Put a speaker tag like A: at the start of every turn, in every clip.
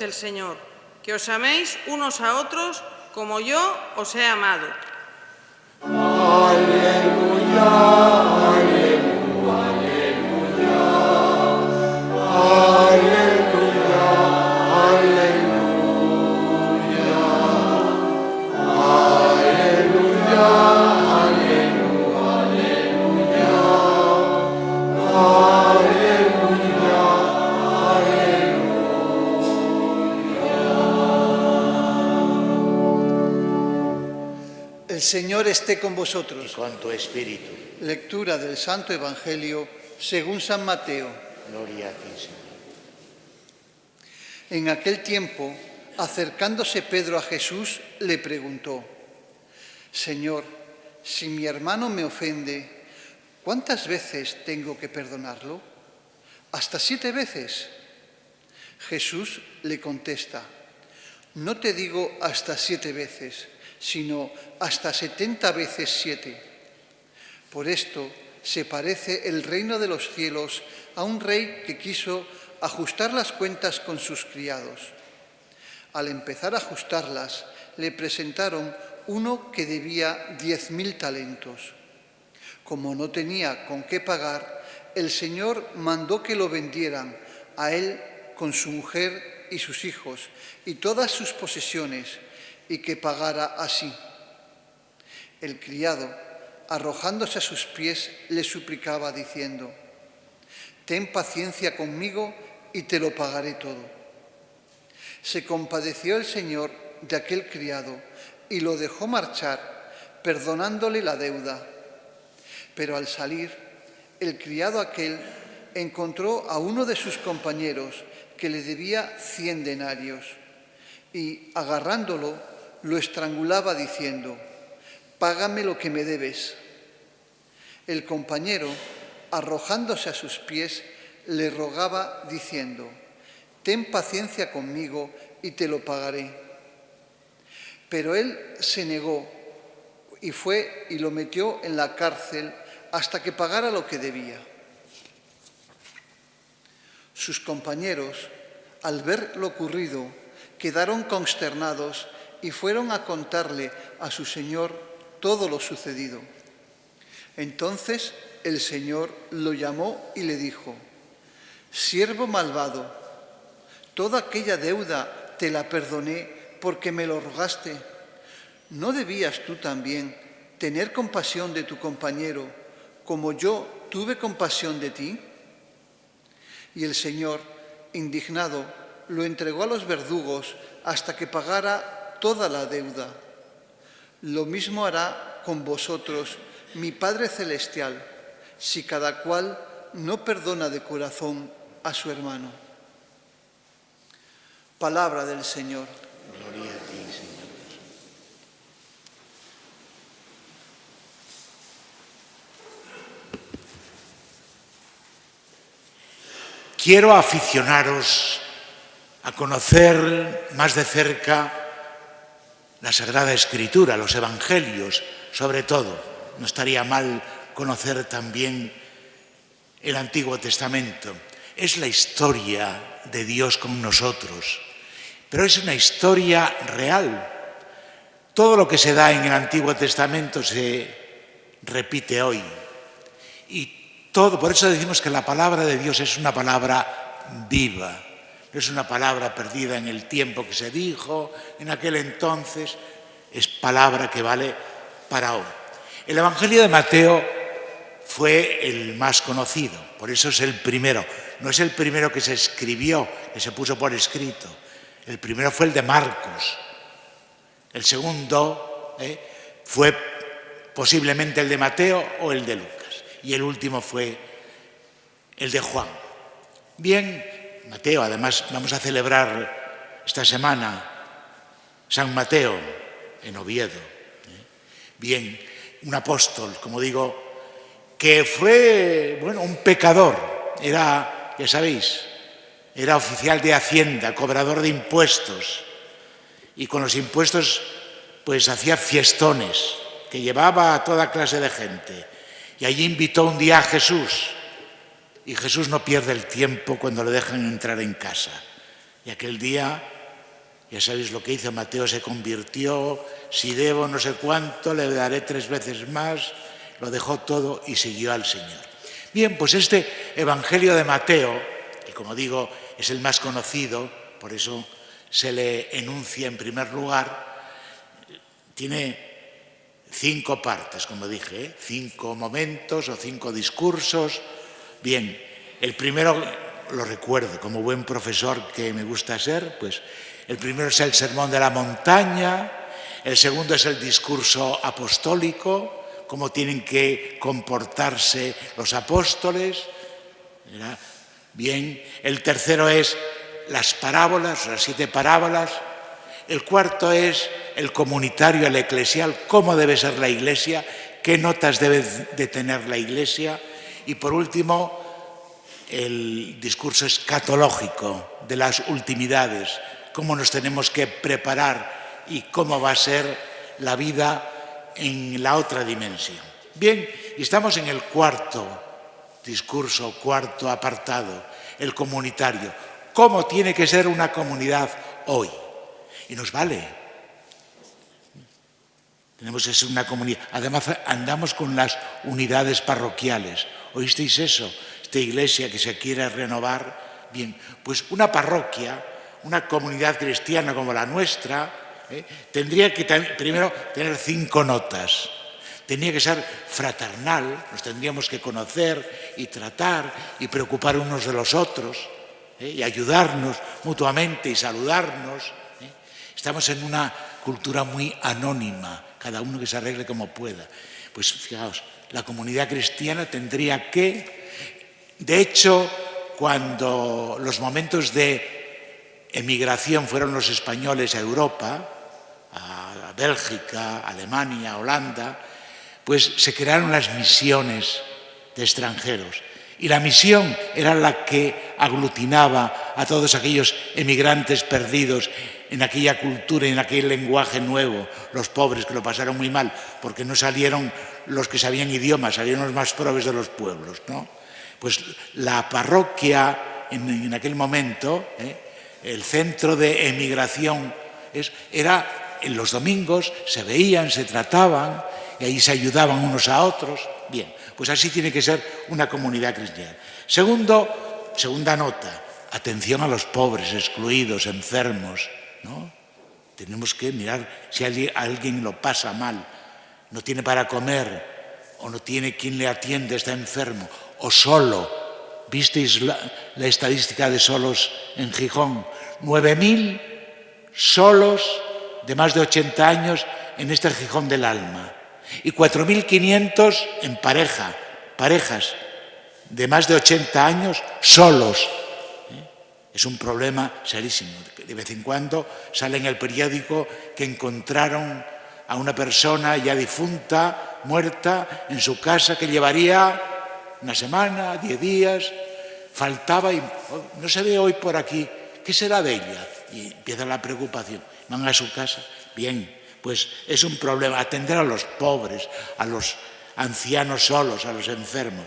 A: dice el Señor, que os améis unos a otros como yo os he amado.
B: Aleluya, aleluya, aleluya, aleluya,
C: El Señor esté con vosotros.
D: Y con tu espíritu.
C: Lectura del Santo Evangelio según San Mateo.
D: Gloria a ti, Señor.
C: En aquel tiempo, acercándose Pedro a Jesús, le preguntó: Señor, si mi hermano me ofende, ¿cuántas veces tengo que perdonarlo? ¿Hasta 7 veces? Jesús le contesta: no te digo hasta 7 veces, sino hasta 70 veces 7. Por esto se parece el reino de los cielos a un rey que quiso ajustar las cuentas con sus criados. Al empezar a ajustarlas, le presentaron uno que debía 10.000 talentos. Como no tenía con qué pagar, el Señor mandó que lo vendieran a él con su mujer y sus hijos y todas sus posesiones, y que pagara así. El criado, arrojándose a sus pies, le suplicaba diciendo: ten paciencia conmigo y te lo pagaré todo. Se compadeció el Señor de aquel criado y lo dejó marchar, perdonándole la deuda. Pero al salir, el criado aquel encontró a uno de sus compañeros que le debía 100 denarios y, agarrándolo, lo estrangulaba diciendo: págame lo que me debes. El compañero, arrojándose a sus pies, le rogaba diciendo: ten paciencia conmigo y te lo pagaré. Pero él se negó y fue y lo metió en la cárcel hasta que pagara lo que debía. Sus compañeros, al ver lo ocurrido, quedaron consternados y fueron a contarle a su señor todo lo sucedido. Entonces el Señor lo llamó y le dijo: siervo malvado, toda aquella deuda te la perdoné porque me lo rogaste. ¿No debías tú también tener compasión de tu compañero como yo tuve compasión de ti? Y el Señor, indignado, lo entregó a los verdugos hasta que pagara toda la deuda. Lo mismo hará con vosotros mi Padre Celestial, si cada cual no perdona de corazón a su hermano. Palabra del Señor.
D: Gloria a ti, Señor. Quiero aficionaros a conocer más de cerca la Sagrada Escritura, los Evangelios, sobre todo. No estaría mal conocer también el Antiguo Testamento. Es la historia de Dios con nosotros, pero es una historia real. Todo lo que se da en el Antiguo Testamento se repite hoy. Y todo, por eso decimos que la palabra de Dios es una palabra viva. No es una palabra perdida en el tiempo que se dijo en aquel entonces, es palabra que vale para hoy. El Evangelio de Mateo fue el más conocido, por eso es el primero. No es el primero que se escribió, que se puso por escrito. El primero fue el de Marcos. El segundo fue posiblemente el de Mateo o el de Lucas. Y el último fue el de Juan. Bien, Mateo, además vamos a celebrar esta semana San Mateo en Oviedo. Bien, un apóstol, como digo, que fue, un pecador. Era, ya sabéis, era oficial de Hacienda, cobrador de impuestos. Y con los impuestos, pues hacía fiestones, que llevaba a toda clase de gente. Y allí invitó un día a Jesús. Y Jesús no pierde el tiempo cuando le dejan entrar en casa. Y aquel día Ya sabéis lo que hizo, Mateo se convirtió, si debo no sé cuánto, le daré 3 veces más, lo dejó todo y siguió al Señor. Bien, pues este Evangelio de Mateo, que como digo es el más conocido, por eso se le enuncia en primer lugar, tiene 5 partes, como dije, 5 momentos o 5 discursos. Bien, el primero lo recuerdo, como buen profesor que me gusta ser, pues el primero es el Sermón de la Montaña, el segundo es el discurso apostólico, cómo tienen que comportarse los apóstoles. Bien, el tercero es las parábolas, las 7 parábolas. El cuarto es el comunitario, el eclesial, cómo debe ser la Iglesia, qué notas debe de tener la Iglesia. Y por último, el discurso escatológico de las ultimidades, cómo nos tenemos que preparar y cómo va a ser la vida en la otra dimensión. Bien, y estamos en el cuarto discurso, cuarto apartado, el comunitario. ¿Cómo tiene que ser una comunidad hoy? Y nos vale. Tenemos que ser una comunidad. Además, andamos con las unidades parroquiales. ¿Oísteis eso? Esta iglesia que se quiere renovar. Bien, pues una parroquia, una comunidad cristiana como la nuestra, tendría que primero tener 5 notas. Tenía que ser fraternal, nos tendríamos que conocer y tratar y preocupar unos de los otros, y ayudarnos mutuamente y saludarnos. Estamos en una cultura muy anónima, cada uno que se arregle como pueda. Pues fijaos, la comunidad cristiana tendría que, de hecho, cuando los momentos de emigración fueron los españoles a Europa, a Bélgica, Alemania, Holanda, pues se crearon las misiones de extranjeros. Y la misión era la que aglutinaba a todos aquellos emigrantes perdidos en aquella cultura y en aquel lenguaje nuevo, los pobres que lo pasaron muy mal, porque no salieron los que sabían idiomas, salieron los más pobres de los pueblos, ¿no? Pues la parroquia en aquel momento, el centro de emigración, era en los domingos, se veían, se trataban y ahí se ayudaban unos a otros. Bien, pues así tiene que ser una comunidad cristiana. Segunda nota, atención a los pobres, excluidos, enfermos, ¿no? Tenemos que mirar si alguien lo pasa mal, no tiene para comer o no tiene quien le atiende, está enfermo o solo. ¿Visteis la estadística de solos en Gijón? 9.000 solos de más de 80 años en este Gijón del alma. Y 4.500 en parejas de más de 80 años solos. Es un problema serísimo. De vez en cuando sale en el periódico que encontraron a una persona ya difunta, muerta, en su casa, que llevaría una semana, 10 días, faltaba y no se ve hoy por aquí. ¿Qué será de ella? Y empieza la preocupación. Van a su casa. Bien, pues es un problema. Atender a los pobres, a los ancianos solos, a los enfermos.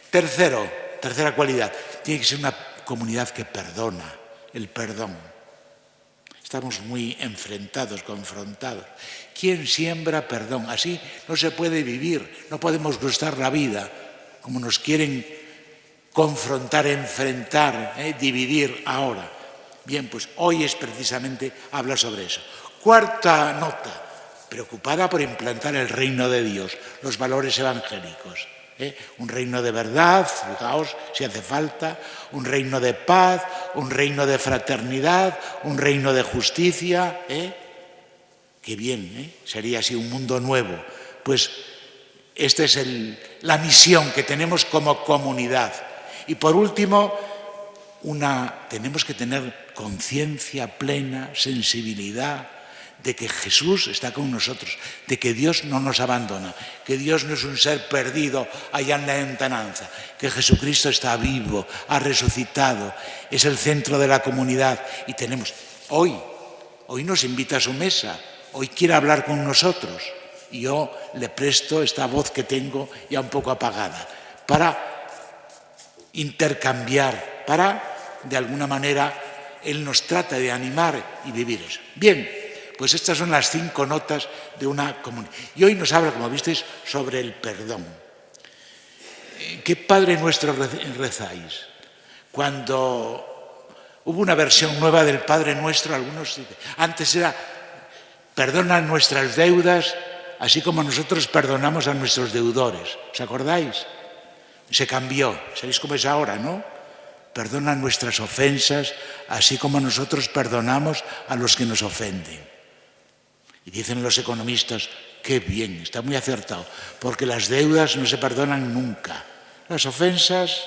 D: Tercera cualidad. Tiene que ser una comunidad que perdona, el perdón. Estamos muy enfrentados, confrontados. ¿Quién siembra perdón? Así no se puede vivir, no podemos gustar la vida, como nos quieren confrontar, enfrentar, dividir ahora. Bien, pues hoy es precisamente hablar sobre eso. Cuarta nota, preocupada por implantar el reino de Dios, los valores evangélicos. Un reino de verdad, fijaos si hace falta, un reino de paz, un reino de fraternidad, un reino de justicia. Qué bien, sería así un mundo nuevo. Pues esta es la misión que tenemos como comunidad. Y por último, tenemos que tener conciencia plena, sensibilidad, de que Jesús está con nosotros, de que Dios no nos abandona, que Dios no es un ser perdido allá en la lontananza, que Jesucristo está vivo, ha resucitado, es el centro de la comunidad y tenemos, hoy nos invita a su mesa, hoy quiere hablar con nosotros y yo le presto esta voz que tengo ya un poco apagada para intercambiar, para de alguna manera Él nos trata de animar y vivir eso. Bien, pues estas son las 5 notas de una comunidad. Y hoy nos habla, como visteis, sobre el perdón. ¿Qué Padre Nuestro rezáis? Cuando hubo una versión nueva del Padre Nuestro, algunos dicen, antes era, perdona nuestras deudas, así como nosotros perdonamos a nuestros deudores. ¿Os acordáis? Se cambió, ¿sabéis cómo es ahora, no? Perdona nuestras ofensas, así como nosotros perdonamos a los que nos ofenden. Y dicen los economistas, qué bien, está muy acertado, porque las deudas no se perdonan nunca. Las ofensas,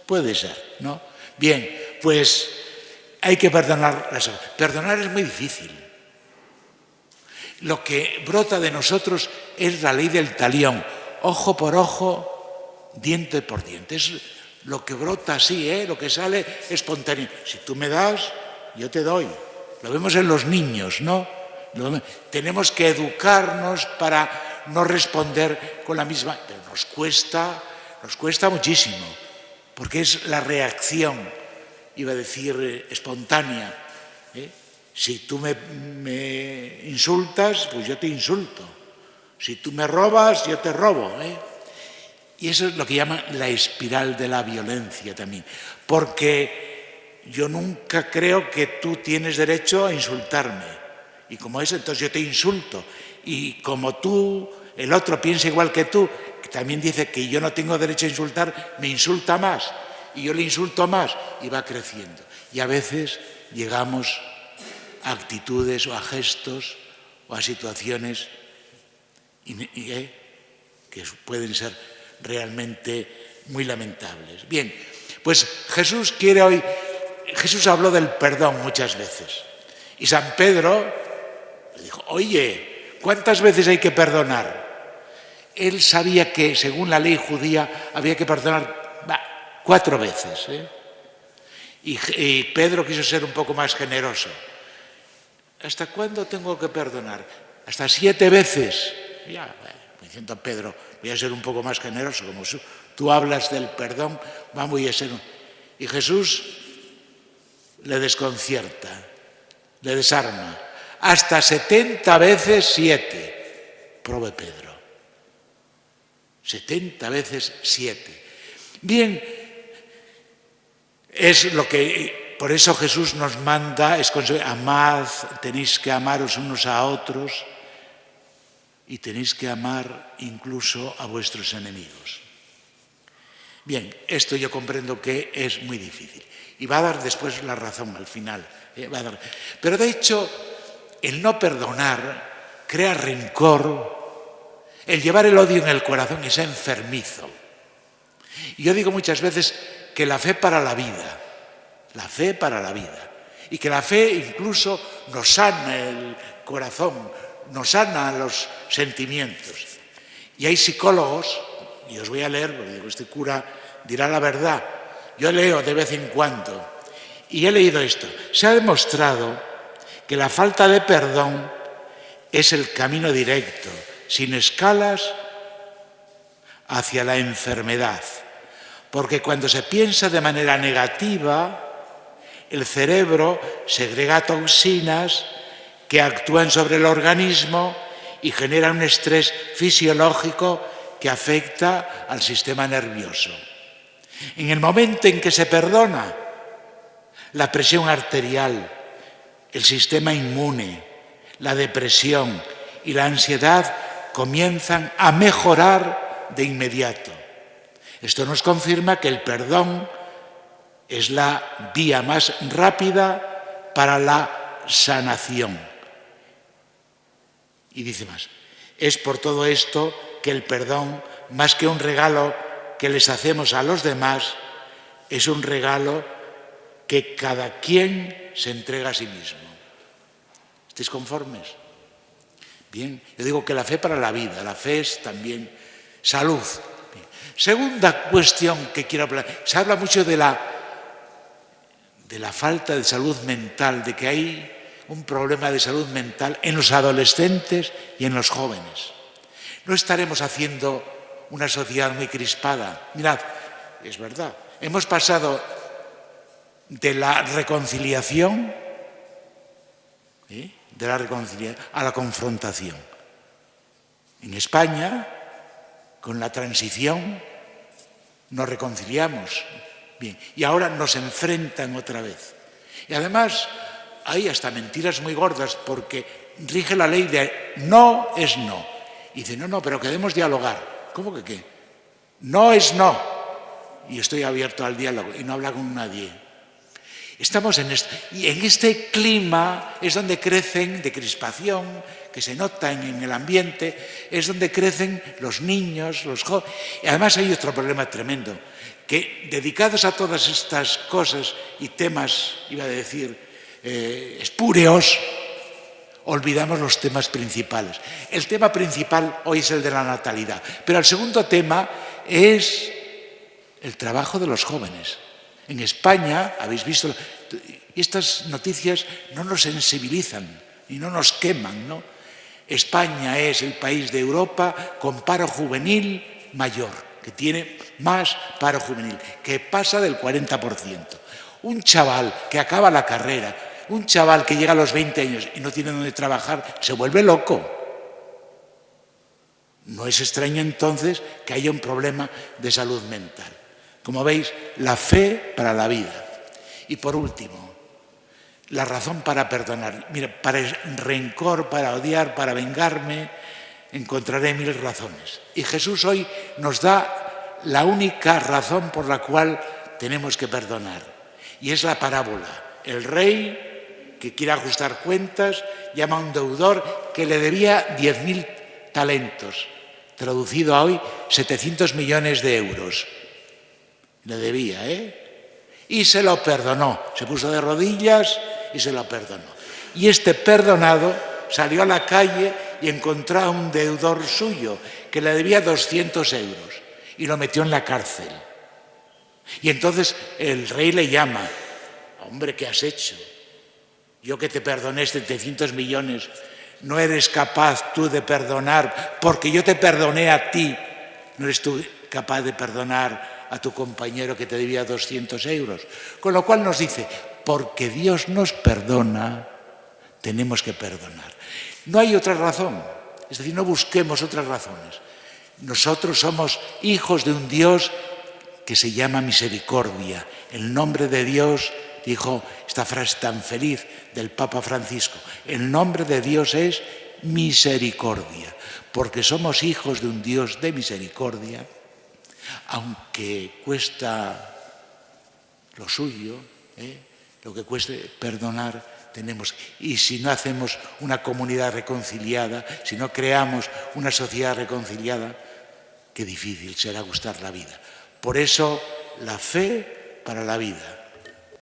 D: puede ser, ¿no? Bien, pues hay que perdonar las ofensas. Perdonar es muy difícil. Lo que brota de nosotros es la ley del talión, ojo por ojo, diente por diente. Es lo que brota así, lo que sale espontáneo. Si tú me das, yo te doy. Lo vemos en los niños, ¿no? Tenemos que educarnos para no responder con la misma... Pero nos cuesta muchísimo, porque es la reacción, iba a decir, espontánea. Si tú me insultas, pues yo te insulto. Si tú me robas, yo te robo. Y eso es lo que llaman la espiral de la violencia también. Porque yo nunca creo que tú tienes derecho a insultarme. Y como eso, entonces yo te insulto. Y como tú, el otro piensa igual que tú, que también dice que yo no tengo derecho a insultar, me insulta más. Y yo le insulto más. Y va creciendo. Y a veces llegamos a actitudes o a gestos o a situaciones que pueden ser realmente muy lamentables. Bien, pues Jesús habló del perdón muchas veces. Y San Pedro le dijo, oye, ¿cuántas veces hay que perdonar? Él sabía que según la ley judía había que perdonar 4 veces. Y Pedro quiso ser un poco más generoso. ¿Hasta cuándo tengo que perdonar? ¿Hasta 7 veces? Ya, diciendo Pedro, voy a ser un poco más generoso, como tú hablas del perdón, voy a ser... Y Jesús le desconcierta, le desarma. Hasta 70 veces 7, prove Pedro. 70 veces 7. Bien, es lo que... Por eso Jesús nos manda, amad, tenéis que amaros unos a otros y tenéis que amar incluso a vuestros enemigos. Bien, esto yo comprendo que es muy difícil. Y va a dar después la razón al final. Pero de hecho, el no perdonar crea rencor, el llevar el odio en el corazón es enfermizo. Y yo digo muchas veces que la fe para la vida, y que la fe incluso nos sana el corazón, nos sana los sentimientos. Y hay psicólogos, y os voy a leer, porque digo, este cura dirá la verdad, yo leo de vez en cuando, y he leído esto. Se ha demostrado que la falta de perdón es el camino directo, sin escalas, hacia la enfermedad. Porque cuando se piensa de manera negativa, el cerebro segrega toxinas que actúan sobre el organismo y generan un estrés fisiológico que afecta al sistema nervioso. En el momento en que se perdona, la presión arterial, el sistema inmune, la depresión y la ansiedad comienzan a mejorar de inmediato. Esto nos confirma que el perdón es la vía más rápida para la sanación. Y dice más, es por todo esto que el perdón, más que un regalo que les hacemos a los demás, es un regalo que cada quien se entrega a sí mismo. ¿Estáis conformes? Bien, yo digo que la fe para la vida, la fe es también salud. Bien. Segunda cuestión que quiero hablar, se habla mucho de la falta de salud mental, de que hay un problema de salud mental en los adolescentes y en los jóvenes. No estaremos haciendo una sociedad muy crispada. Mirad, es verdad, hemos pasado de la reconciliación, a la confrontación. En España, con la transición, nos reconciliamos. Bien, y ahora nos enfrentan otra vez. Y además hay hasta mentiras muy gordas porque rige la ley de no es no. Y dice, no, pero queremos dialogar. ¿Cómo que qué? No es no. Y estoy abierto al diálogo y no habla con nadie. Estamos y en este clima es donde crecen, de crispación, que se nota en el ambiente, es donde crecen los niños, los jóvenes. Y además hay otro problema tremendo, que dedicados a todas estas cosas y temas, iba a decir, espúreos, olvidamos los temas principales. El tema principal hoy es el de la natalidad, pero el segundo tema es el trabajo de los jóvenes. En España, habéis visto, estas noticias no nos sensibilizan y no nos queman, ¿no? España es el país de Europa con paro juvenil mayor, que tiene más paro juvenil, que pasa del 40%. Un chaval que acaba la carrera, un chaval que llega a los 20 años y no tiene donde trabajar, se vuelve loco. No es extraño entonces que haya un problema de salud mental. Como veis, la fe para la vida. Y por último, la razón para perdonar. Mira, para el rencor, para odiar, para vengarme, encontraré 1000 razones. Y Jesús hoy nos da la única razón por la cual tenemos que perdonar. Y es la parábola. El rey que quiere ajustar cuentas llama a un deudor que le debía 10.000 talentos. Traducido a hoy, 700 millones de euros. Le debía, y se lo perdonó. Se puso de rodillas y se lo perdonó. Y este perdonado salió a la calle y encontró a un deudor suyo que le debía 200 euros y lo metió en la cárcel. Y entonces el rey le llama, hombre, ¿qué has hecho? Yo que te perdoné 700 millones, no eres capaz tú de perdonar porque yo te perdoné a ti. No eres tú capaz de perdonar a tu compañero que te debía 200 euros. Con lo cual nos dice, porque Dios nos perdona, tenemos que perdonar. No hay otra razón, es decir, no busquemos otras razones. Nosotros somos hijos de un Dios que se llama misericordia. El nombre de Dios, dijo esta frase tan feliz del Papa Francisco, el nombre de Dios es misericordia, porque somos hijos de un Dios de misericordia. Aunque cuesta lo suyo, lo que cueste perdonar, tenemos. Y si no hacemos una comunidad reconciliada, si no creamos una sociedad reconciliada, qué difícil será gustar la vida. Por eso, la fe para la vida.